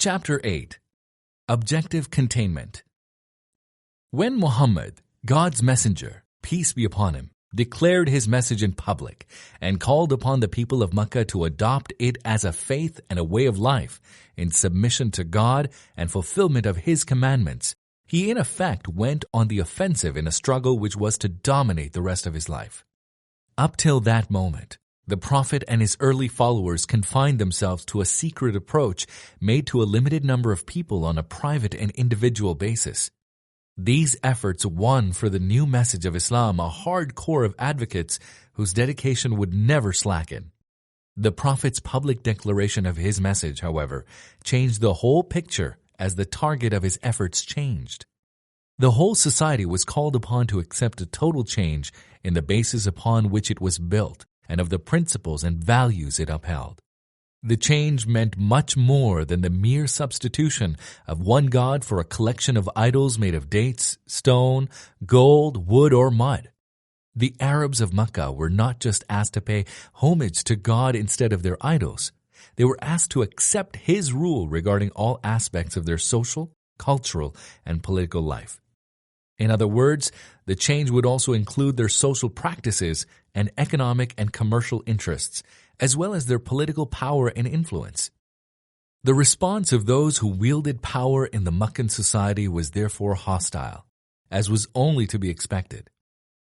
Chapter 8. Objective Containment. When Muhammad, God's messenger, peace be upon him, declared his message in public and called upon the people of Mecca to adopt it as a faith and a way of life in submission to God and fulfillment of His commandments, he in effect went on the offensive in a struggle which was to dominate the rest of his life. Up till that moment, the Prophet and his early followers confined themselves to a secret approach made to a limited number of people on a private and individual basis. These efforts won for the new message of Islam a hard core of advocates whose dedication would never slacken. The Prophet's public declaration of his message, however, changed the whole picture as the target of his efforts changed. The whole society was called upon to accept a total change in the basis upon which it was built and of the principles and values it upheld. The change meant much more than the mere substitution of one God for a collection of idols made of dates, stone, gold, wood, or mud. The Arabs of Mecca were not just asked to pay homage to God instead of their idols. They were asked to accept His rule regarding all aspects of their social, cultural, and political life. In other words, the change would also include their social practices and economic and commercial interests, as well as their political power and influence. The response of those who wielded power in the Meccan society was therefore hostile, as was only to be expected.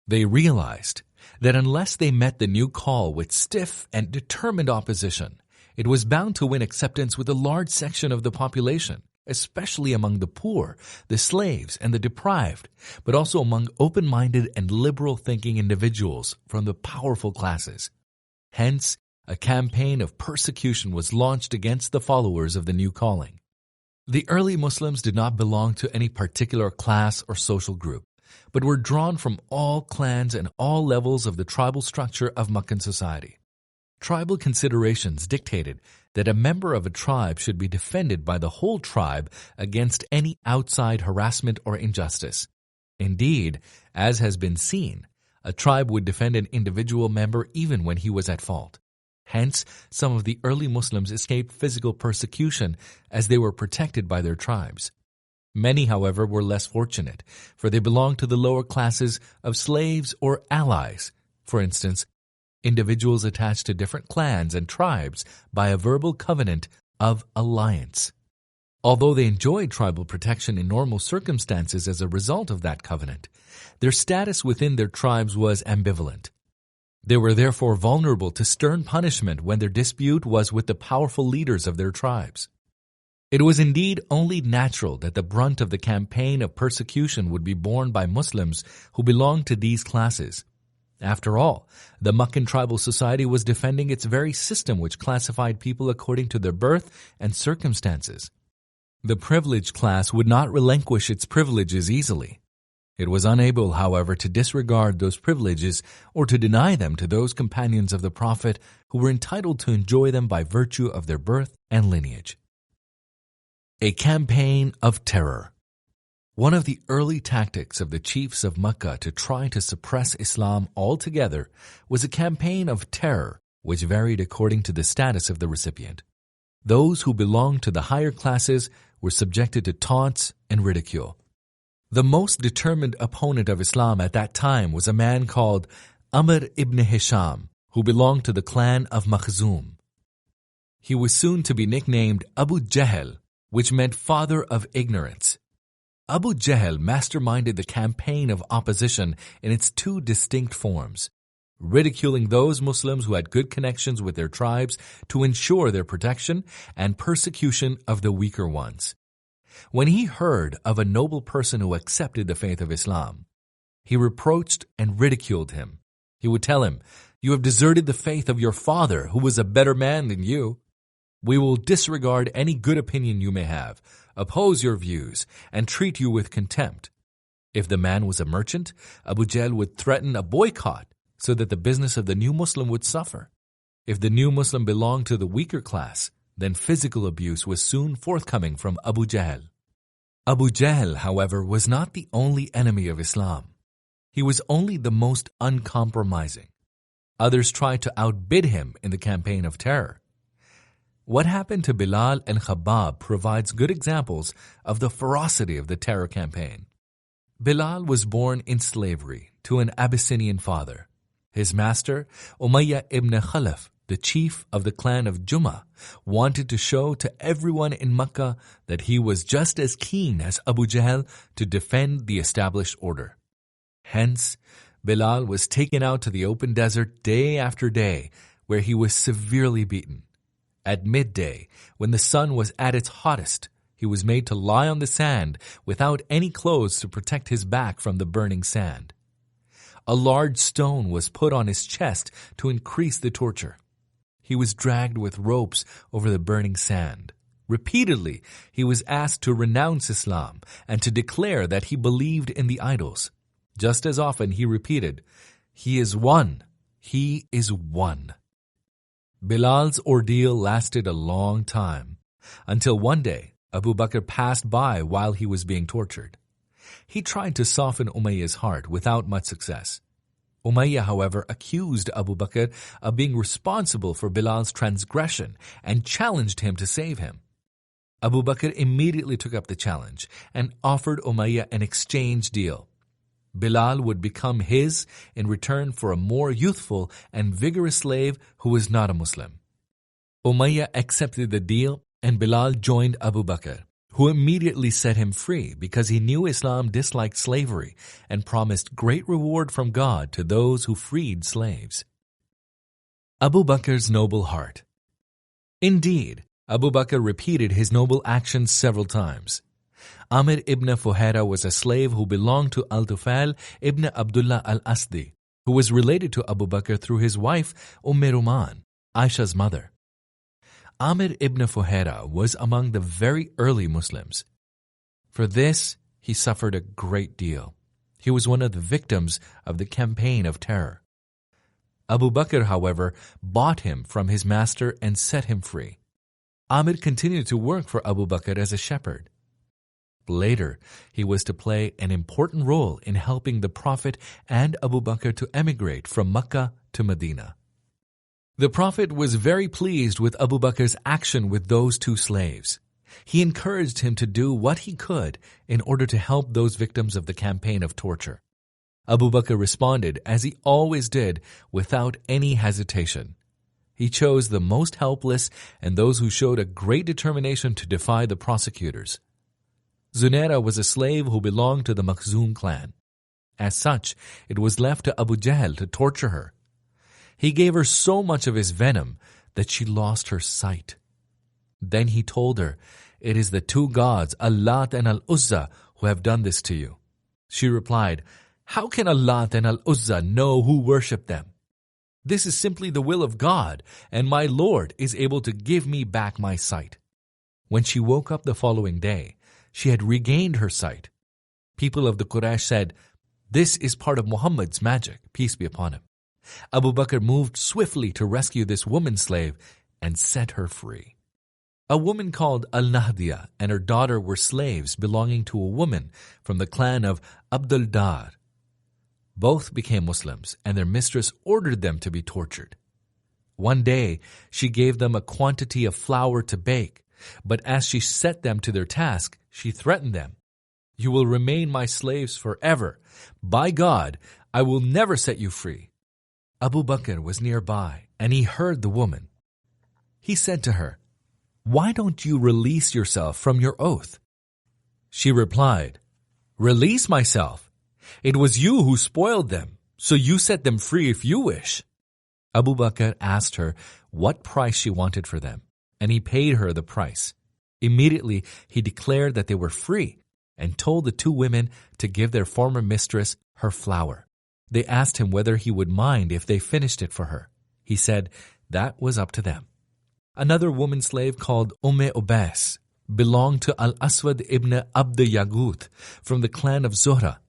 They realized that unless they met the new call with stiff and determined opposition, it was bound to win acceptance with a large section of the population, especially among the poor, the slaves, and the deprived, but also among open-minded and liberal-thinking individuals from the powerful classes. Hence, a campaign of persecution was launched against the followers of the new calling. The early Muslims did not belong to any particular class or social group, but were drawn from all clans and all levels of the tribal structure of Meccan society. Tribal considerations dictated that a member of a tribe should be defended by the whole tribe against any outside harassment or injustice. Indeed, as has been seen, a tribe would defend an individual member even when he was at fault. Hence, some of the early Muslims escaped physical persecution as they were protected by their tribes. Many, however, were less fortunate, for they belonged to the lower classes of slaves or allies. For instance, individuals attached to different clans and tribes by a verbal covenant of alliance. Although they enjoyed tribal protection in normal circumstances as a result of that covenant, their status within their tribes was ambivalent. They were therefore vulnerable to stern punishment when their dispute was with the powerful leaders of their tribes. It was indeed only natural that the brunt of the campaign of persecution would be borne by Muslims who belonged to these classes. After all, the Meccan tribal society was defending its very system which classified people according to their birth and circumstances. The privileged class would not relinquish its privileges easily. It was unable, however, to disregard those privileges or to deny them to those companions of the Prophet who were entitled to enjoy them by virtue of their birth and lineage. A campaign of terror. One of the early tactics of the chiefs of Mecca to try to suppress Islam altogether was a campaign of terror which varied according to the status of the recipient. Those who belonged to the higher classes were subjected to taunts and ridicule. The most determined opponent of Islam at that time was a man called Amr ibn Hisham, who belonged to the clan of Makhzum. He was soon to be nicknamed Abu Jahl, which meant father of ignorance. Abu Jahl masterminded the campaign of opposition in its two distinct forms, ridiculing those Muslims who had good connections with their tribes to ensure their protection and persecution of the weaker ones. When he heard of a noble person who accepted the faith of Islam, he reproached and ridiculed him. He would tell him, "You have deserted the faith of your father, who was a better man than you. We will disregard any good opinion you may have, oppose your views, and treat you with contempt." If the man was a merchant, Abu Jahl would threaten a boycott so that the business of the new Muslim would suffer. If the new Muslim belonged to the weaker class, then physical abuse was soon forthcoming from Abu Jahl. Abu Jahl, however, was not the only enemy of Islam. He was only the most uncompromising. Others tried to outbid him in the campaign of terror. What happened to Bilal and Khabbab provides good examples of the ferocity of the terror campaign. Bilal was born in slavery to an Abyssinian father. His master, Umayyah ibn Khalaf, the chief of the clan of Jumah, wanted to show to everyone in Makkah that he was just as keen as Abu Jahl to defend the established order. Hence, Bilal was taken out to the open desert day after day, where he was severely beaten. At midday, when the sun was at its hottest, he was made to lie on the sand without any clothes to protect his back from the burning sand. A large stone was put on his chest to increase the torture. He was dragged with ropes over the burning sand. Repeatedly, he was asked to renounce Islam and to declare that he believed in the idols. Just as often he repeated, "He is one. He is one." Bilal's ordeal lasted a long time, until one day Abu Bakr passed by while he was being tortured. He tried to soften Umayyah's heart without much success. Umayyah, however, accused Abu Bakr of being responsible for Bilal's transgression and challenged him to save him. Abu Bakr immediately took up the challenge and offered Umayyah an exchange deal. Bilal would become his in return for a more youthful and vigorous slave who was not a Muslim. Umayyah accepted the deal and Bilal joined Abu Bakr, who immediately set him free because he knew Islam disliked slavery and promised great reward from God to those who freed slaves. Abu Bakr's noble heart. Indeed, Abu Bakr repeated his noble actions several times. Amr ibn Fuhaira was a slave who belonged to Al-Tufail ibn Abdullah al-Asdi, who was related to Abu Bakr through his wife Ruman, Aisha's mother. Amr ibn Fuhaira was among the very early Muslims. For this, he suffered a great deal. He was one of the victims of the campaign of terror. Abu Bakr, however, bought him from his master and set him free. Amr continued to work for Abu Bakr as a shepherd. Later, he was to play an important role in helping the Prophet and Abu Bakr to emigrate from Mecca to Medina. The Prophet was very pleased with Abu Bakr's action with those two slaves. He encouraged him to do what he could in order to help those victims of the campaign of torture. Abu Bakr responded, as he always did, without any hesitation. He chose the most helpless and those who showed a great determination to defy the prosecutors. Zunaira was a slave who belonged to the Makhzum clan. As such, it was left to Abu Jahl to torture her. He gave her so much of his venom that she lost her sight. Then he told her, "It is the two gods, Allat and Al-Uzza, who have done this to you." She replied, "How can Allat and Al-Uzza know who worship them? This is simply the will of God, and my Lord is able to give me back my sight." When she woke up the following day, she had regained her sight. People of the Quraysh said, "This is part of Muhammad's magic, peace be upon him." Abu Bakr moved swiftly to rescue this woman slave and set her free. A woman called Al-Nahdiyah and her daughter were slaves belonging to a woman from the clan of Abdul Dar. Both became Muslims and their mistress ordered them to be tortured. One day, she gave them a quantity of flour to bake, but as she set them to their task, she threatened them, "You will remain my slaves forever. By God, I will never set you free." Abu Bakr was nearby and he heard the woman. He said to her, "Why don't you release yourself from your oath?" She replied, "Release myself? It was you who spoiled them, so you set them free if you wish." Abu Bakr asked her what price she wanted for them, and he paid her the price. Immediately, he declared that they were free and told the two women to give their former mistress her flour. They asked him whether he would mind if they finished it for her. He said that was up to them. Another woman slave called Ubais belonged to Al-Aswad ibn Abd Yaghut from the clan of Zuhra.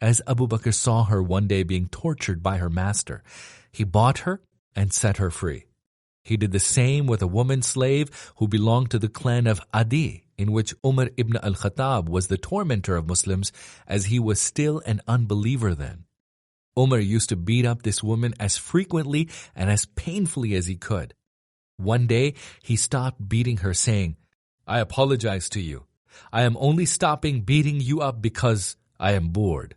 As Abu Bakr saw her one day being tortured by her master, he bought her and set her free. He did the same with a woman slave who belonged to the clan of Adi, in which Umar ibn al-Khattab was the tormentor of Muslims as he was still an unbeliever then. Umar used to beat up this woman as frequently and as painfully as he could. One day, he stopped beating her, saying, "I apologize to you. I am only stopping beating you up because I am bored."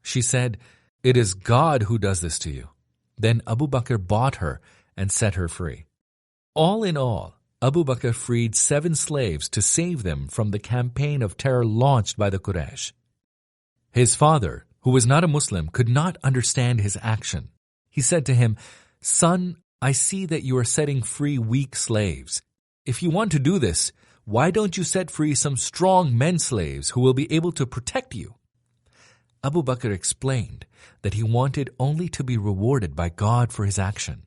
She said, "It is God who does this to you." Then Abu Bakr bought her and set her free. All in all, Abu Bakr freed 7 slaves to save them from the campaign of terror launched by the Quraysh. His father, who was not a Muslim, could not understand his action. He said to him, "Son, I see that you are setting free weak slaves. If you want to do this, why don't you set free some strong men slaves who will be able to protect you?" Abu Bakr explained that he wanted only to be rewarded by God for his action.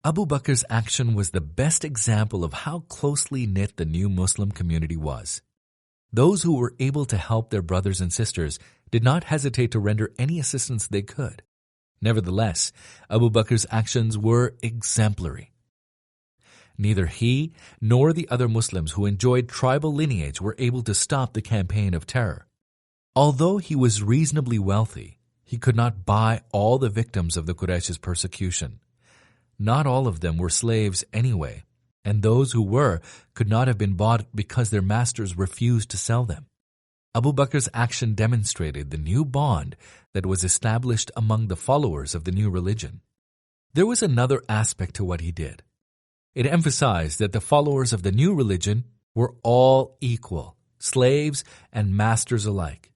Abu Bakr's action was the best example of how closely knit the new Muslim community was. Those who were able to help their brothers and sisters did not hesitate to render any assistance they could. Nevertheless, Abu Bakr's actions were exemplary. Neither he nor the other Muslims who enjoyed tribal lineage were able to stop the campaign of terror. Although he was reasonably wealthy, he could not buy all the victims of the Quraysh's persecution. Not all of them were slaves anyway, and those who were could not have been bought because their masters refused to sell them. Abu Bakr's action demonstrated the new bond that was established among the followers of the new religion. There was another aspect to what he did. It emphasized that the followers of the new religion were all equal, slaves and masters alike.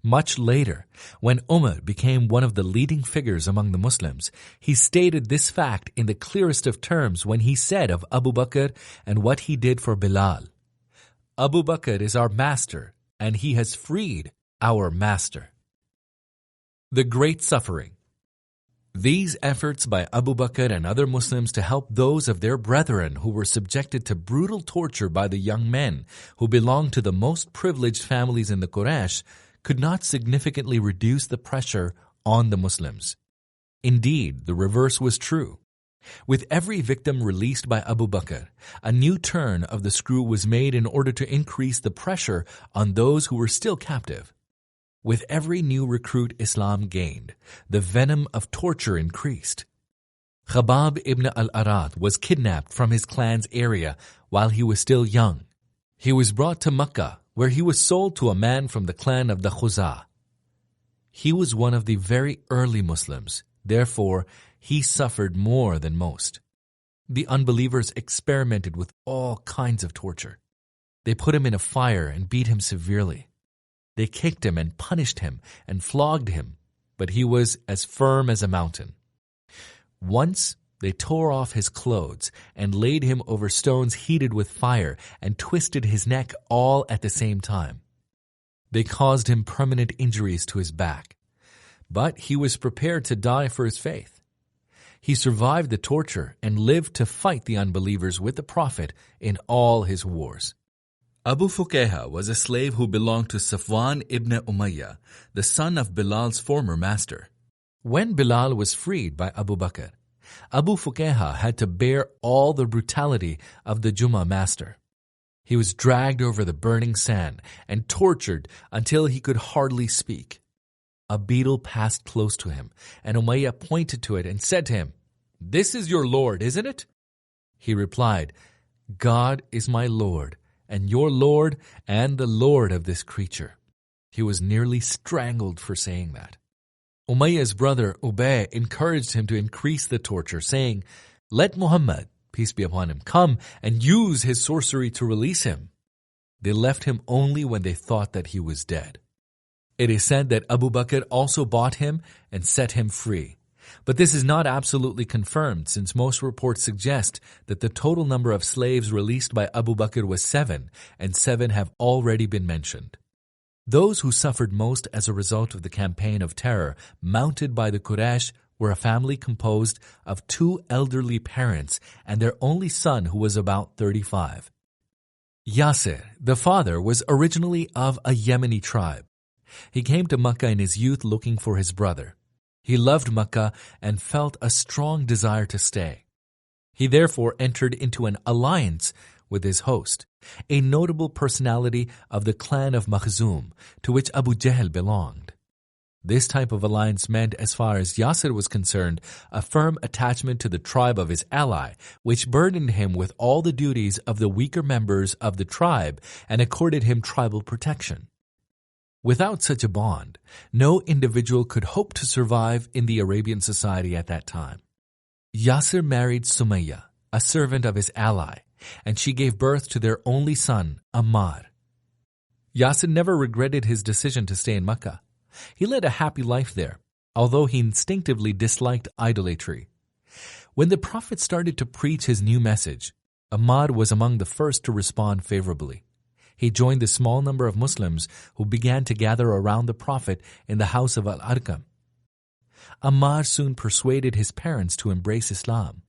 Much later, when Umar became one of the leading figures among the Muslims, he stated this fact in the clearest of terms when he said of Abu Bakr and what he did for Bilal, "Abu Bakr is our master, and he has freed our master." The Great Suffering. These efforts by Abu Bakr and other Muslims to help those of their brethren who were subjected to brutal torture by the young men who belonged to the most privileged families in the Quraysh could not significantly reduce the pressure on the Muslims. Indeed, the reverse was true. With every victim released by Abu Bakr, a new turn of the screw was made in order to increase the pressure on those who were still captive. With every new recruit Islam gained, the venom of torture increased. Khabbab ibn al-Arat was kidnapped from his clan's area while he was still young. He was brought to Makkah, where he was sold to a man from the clan of the Khuzah. He was one of the very early Muslims, therefore he suffered more than most. The unbelievers experimented with all kinds of torture. They put him in a fire and beat him severely. They kicked him and punished him and flogged him, but he was as firm as a mountain. Once they tore off his clothes and laid him over stones heated with fire and twisted his neck all at the same time. They caused him permanent injuries to his back, but he was prepared to die for his faith. He survived the torture and lived to fight the unbelievers with the Prophet in all his wars. Abu Fuqayha was a slave who belonged to Safwan ibn Umayyah, the son of Bilal's former master. When Bilal was freed by Abu Bakr, Abu Fuqayha had to bear all the brutality of the Jummah master. He was dragged over the burning sand and tortured until he could hardly speak. A beetle passed close to him, and Umayyah pointed to it and said to him, "This is your Lord, isn't it?" He replied, "God is my Lord, and your Lord, and the Lord of this creature." He was nearly strangled for saying that. Umayyah's brother Ubay encouraged him to increase the torture, saying, "Let Muhammad, peace be upon him, come and use his sorcery to release him." They left him only when they thought that he was dead. It is said that Abu Bakr also bought him and set him free. But this is not absolutely confirmed, since most reports suggest that the total number of slaves released by Abu Bakr was 7, and 7 have already been mentioned. Those who suffered most as a result of the campaign of terror mounted by the Quraysh were a family composed of 2 elderly parents and their only son, who was about 35. Yasir, the father, was originally of a Yemeni tribe. He came to Makkah in his youth looking for his brother. He loved Makkah and felt a strong desire to stay. He therefore entered into an alliance with his host, a notable personality of the clan of Makhzum, to which Abu Jahl belonged. This type of alliance meant, as far as Yasir was concerned, a firm attachment to the tribe of his ally, which burdened him with all the duties of the weaker members of the tribe and accorded him tribal protection. Without such a bond, no individual could hope to survive in the Arabian society at that time. Yasir married Sumayya, a servant of his ally, and she gave birth to their only son, Ammar. Yasir never regretted his decision to stay in Mecca. He led a happy life there, although he instinctively disliked idolatry. When the Prophet started to preach his new message, Ammar was among the first to respond favorably. He joined the small number of Muslims who began to gather around the Prophet in the house of Al-Arqam. Ammar soon persuaded his parents to embrace Islam.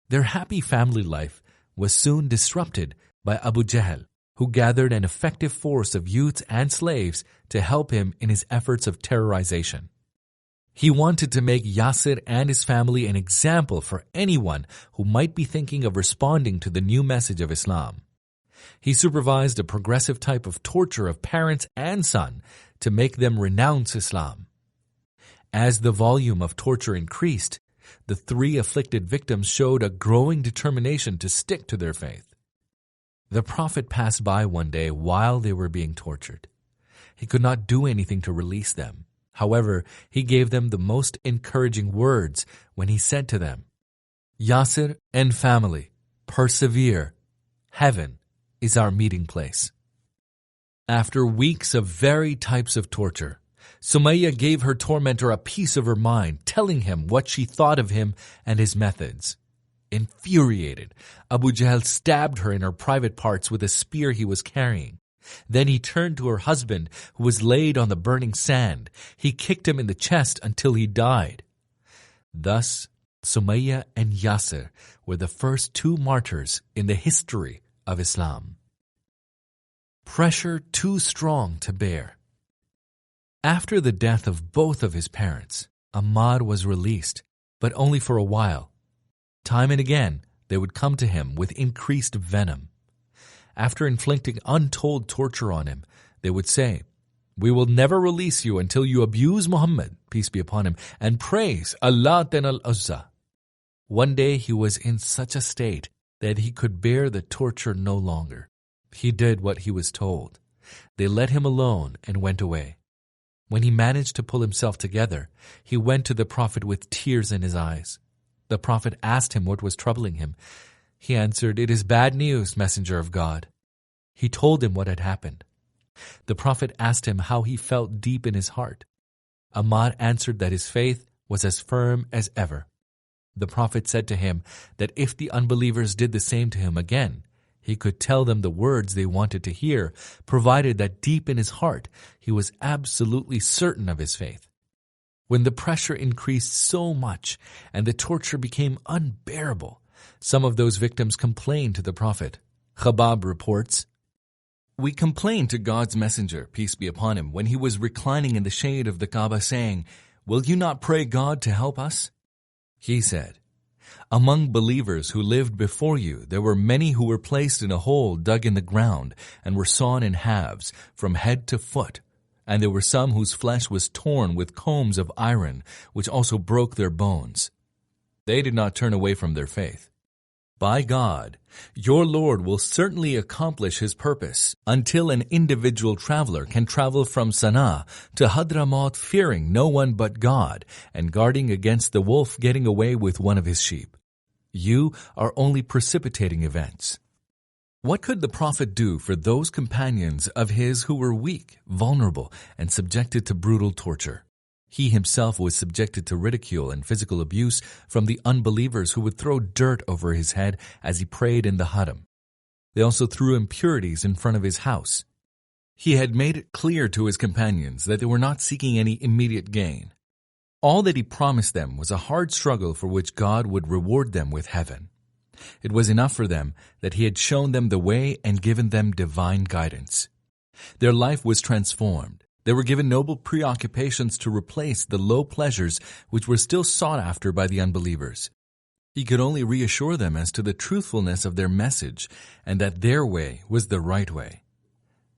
Their happy family life was soon disrupted by Abu Jahl, who gathered an effective force of youths and slaves to help him in his efforts of terrorization. He wanted to make Yasir and his family an example for anyone who might be thinking of responding to the new message of Islam. He supervised a progressive type of torture of parents and son to make them renounce Islam. As the volume of torture increased, the three afflicted victims showed a growing determination to stick to their faith. The Prophet passed by one day while they were being tortured. He could not do anything to release them. However, he gave them the most encouraging words when he said to them, "Yasir and family, persevere. Heaven is our meeting place." After weeks of varied types of torture, Sumayya gave her tormentor a piece of her mind, telling him what she thought of him and his methods. Infuriated, Abu Jahl stabbed her in her private parts with a spear he was carrying. Then he turned to her husband, who was laid on the burning sand. He kicked him in the chest until he died. Thus, Sumayya and Yasir were the first two martyrs in the history of Islam. Pressure too strong to bear. After the death of both of his parents, Ammar was released, but only for a while. Time and again, they would come to him with increased venom. After inflicting untold torture on him, they would say, "We will never release you until you abuse Muhammad, peace be upon him, and praise Allat and Al-Uzza." One day he was in such a state that he could bear the torture no longer. He did what he was told. They let him alone and went away. When he managed to pull himself together, he went to the Prophet with tears in his eyes. The Prophet asked him what was troubling him. He answered, "It is bad news, Messenger of God." He told him what had happened. The Prophet asked him how he felt deep in his heart. Ammar answered that his faith was as firm as ever. The Prophet said to him that if the unbelievers did the same to him again, he could tell them the words they wanted to hear, provided that deep in his heart he was absolutely certain of his faith. When the pressure increased so much and the torture became unbearable, some of those victims complained to the Prophet. Khabbab reports, "We complained to God's messenger, peace be upon him, when he was reclining in the shade of the Kaaba, saying, 'Will you not pray God to help us?' He said, 'Among believers who lived before you, there were many who were placed in a hole dug in the ground and were sawn in halves from head to foot. And there were some whose flesh was torn with combs of iron, which also broke their bones. They did not turn away from their faith. By God, your Lord will certainly accomplish his purpose until an individual traveler can travel from Sana'a to Hadramaut fearing no one but God and guarding against the wolf getting away with one of his sheep. You are only precipitating events." What could the Prophet do for those companions of his who were weak, vulnerable, and subjected to brutal torture? He himself was subjected to ridicule and physical abuse from the unbelievers who would throw dirt over his head as he prayed in the Haram. They also threw impurities in front of his house. He had made it clear to his companions that they were not seeking any immediate gain. All that he promised them was a hard struggle for which God would reward them with heaven. It was enough for them that he had shown them the way and given them divine guidance. Their life was transformed. They were given noble preoccupations to replace the low pleasures which were still sought after by the unbelievers. He could only reassure them as to the truthfulness of their message and that their way was the right way.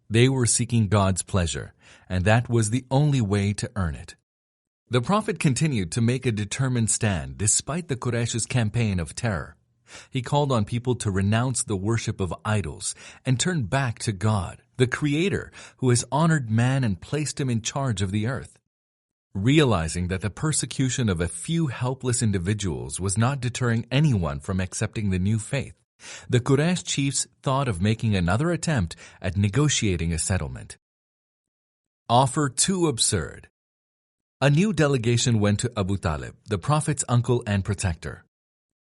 They were seeking God's pleasure, and that was the only way to earn it. The Prophet continued to make a determined stand despite the Quraysh's campaign of terror. He called on people to renounce the worship of idols and turn back to God, the Creator, who has honored man and placed him in charge of the earth. Realizing that the persecution of a few helpless individuals was not deterring anyone from accepting the new faith, the Quraysh chiefs thought of making another attempt at negotiating a settlement. Offer too absurd. A new delegation went to Abu Talib, the Prophet's uncle and protector.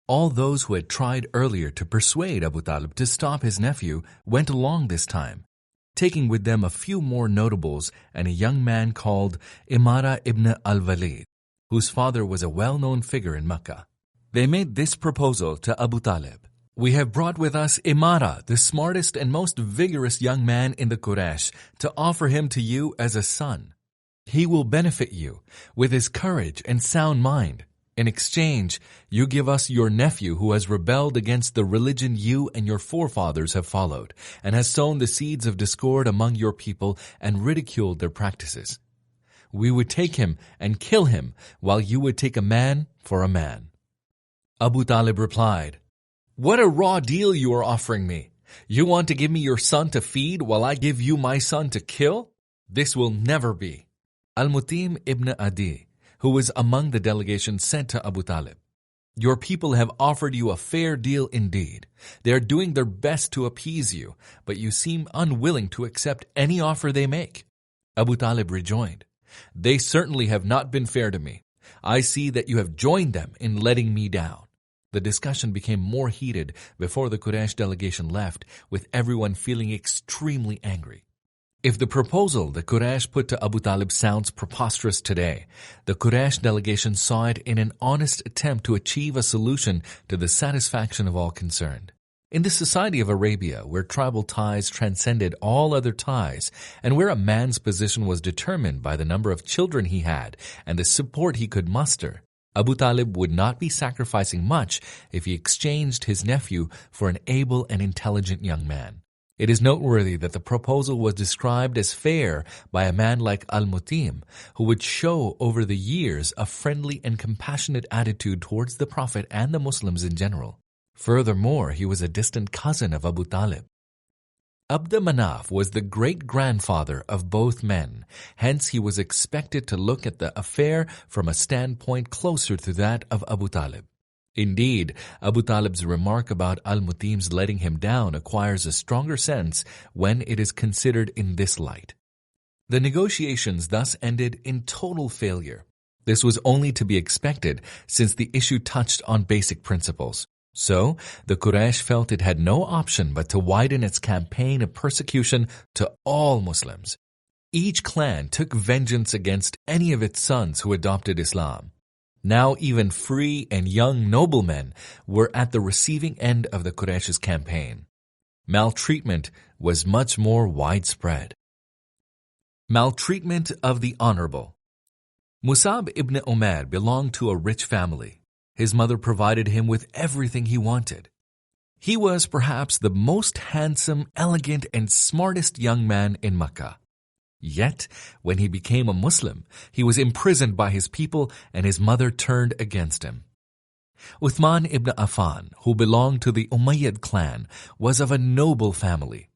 All those who had tried earlier to persuade Abu Talib to stop his nephew went along this time, taking with them a few more notables and a young man called Imara ibn al-Walid, whose father was a well-known figure in Mecca. They made this proposal to Abu Talib. We have brought with us Imara, the smartest and most vigorous young man in the Quraysh, to offer him to you as a son. He will benefit you with his courage and sound mind. In exchange, you give us your nephew who has rebelled against the religion you and your forefathers have followed, and has sown the seeds of discord among your people and ridiculed their practices. We would take him and kill him, while you would take a man for a man. Abu Talib replied, What a raw deal you are offering me! You want to give me your son to feed while I give you my son to kill? This will never be. Al-Mutim ibn Adi, who was among the delegation, said to Abu Talib, Your people have offered you a fair deal indeed. They are doing their best to appease you, but you seem unwilling to accept any offer they make. Abu Talib rejoined, They certainly have not been fair to me. I see that you have joined them in letting me down. The discussion became more heated before the Quraysh delegation left, with everyone feeling extremely angry. If the proposal the Quraysh put to Abu Talib sounds preposterous today, the Quraysh delegation saw it in an honest attempt to achieve a solution to the satisfaction of all concerned. In the society of Arabia, where tribal ties transcended all other ties, and where a man's position was determined by the number of children he had and the support he could muster, Abu Talib would not be sacrificing much if he exchanged his nephew for an able and intelligent young man. It is noteworthy that the proposal was described as fair by a man like Al-Mutim, who would show over the years a friendly and compassionate attitude towards the Prophet and the Muslims in general. Furthermore, he was a distant cousin of Abu Talib. Abd Manaf was the great-grandfather of both men, hence he was expected to look at the affair from a standpoint closer to that of Abu Talib. Indeed, Abu Talib's remark about Al-Mutim's letting him down acquires a stronger sense when it is considered in this light. The negotiations thus ended in total failure. This was only to be expected since the issue touched on basic principles. So, the Quraysh felt it had no option but to widen its campaign of persecution to all Muslims. Each clan took vengeance against any of its sons who adopted Islam. Now even free and young noblemen were at the receiving end of the Quraysh's campaign. Maltreatment was much more widespread. Maltreatment of the honorable. Musab ibn Umair belonged to a rich family. His mother provided him with everything he wanted. He was perhaps the most handsome, elegant, and smartest young man in Mecca. Yet, when he became a Muslim, he was imprisoned by his people and his mother turned against him. Uthman ibn Affan, who belonged to the Umayyad clan, was of a noble family.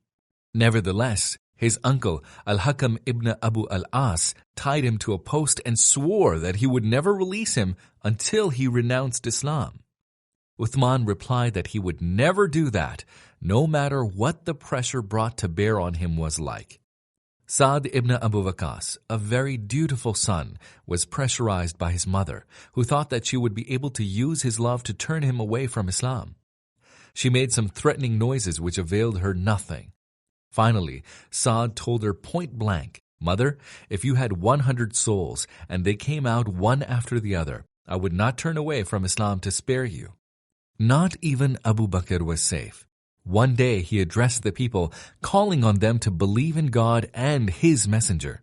Nevertheless, his uncle Al-Hakam ibn Abu al-As tied him to a post and swore that he would never release him until he renounced Islam. Uthman replied that he would never do that, no matter what the pressure brought to bear on him was like. Sa'd ibn Abu Waqqas, a very dutiful son, was pressurized by his mother, who thought that she would be able to use his love to turn him away from Islam. She made some threatening noises which availed her nothing. Finally, Sa'd told her point blank, Mother, if you had 100 souls and they came out one after the other, I would not turn away from Islam to spare you. Not even Abu Bakr was safe. One day he addressed the people, calling on them to believe in God and His messenger.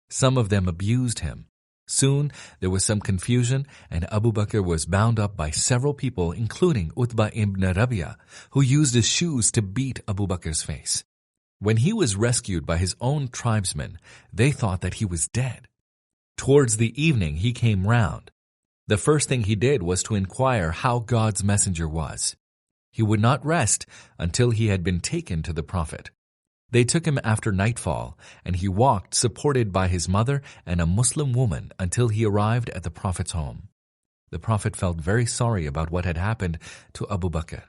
Some of them abused him. Soon there was some confusion and Abu Bakr was bound up by several people, including Utbah ibn Rabi'a, who used his shoes to beat Abu Bakr's face. When he was rescued by his own tribesmen, they thought that he was dead. Towards the evening he came round. The first thing he did was to inquire how God's messenger was. He would not rest until he had been taken to the Prophet. They took him after nightfall, and he walked supported by his mother and a Muslim woman until he arrived at the Prophet's home. The Prophet felt very sorry about what had happened to Abu Bakr.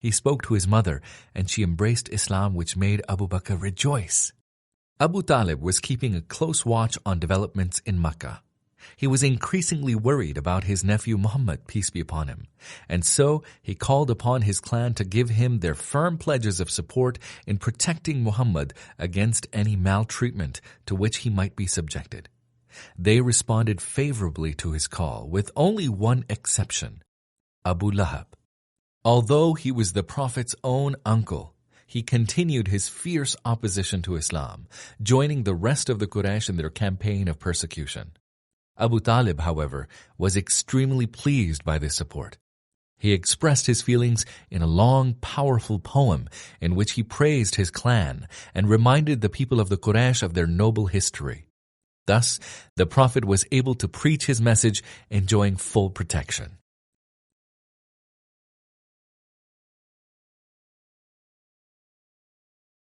He spoke to his mother, and she embraced Islam, which made Abu Bakr rejoice. Abu Talib was keeping a close watch on developments in Makkah. He was increasingly worried about his nephew Muhammad, peace be upon him, and so he called upon his clan to give him their firm pledges of support in protecting Muhammad against any maltreatment to which he might be subjected. They responded favorably to his call, with only one exception: Abu Lahab. Although he was the Prophet's own uncle, he continued his fierce opposition to Islam, joining the rest of the Quraysh in their campaign of persecution. Abu Talib, however, was extremely pleased by this support. He expressed his feelings in a long, powerful poem in which he praised his clan and reminded the people of the Quraysh of their noble history. Thus, the Prophet was able to preach his message enjoying full protection.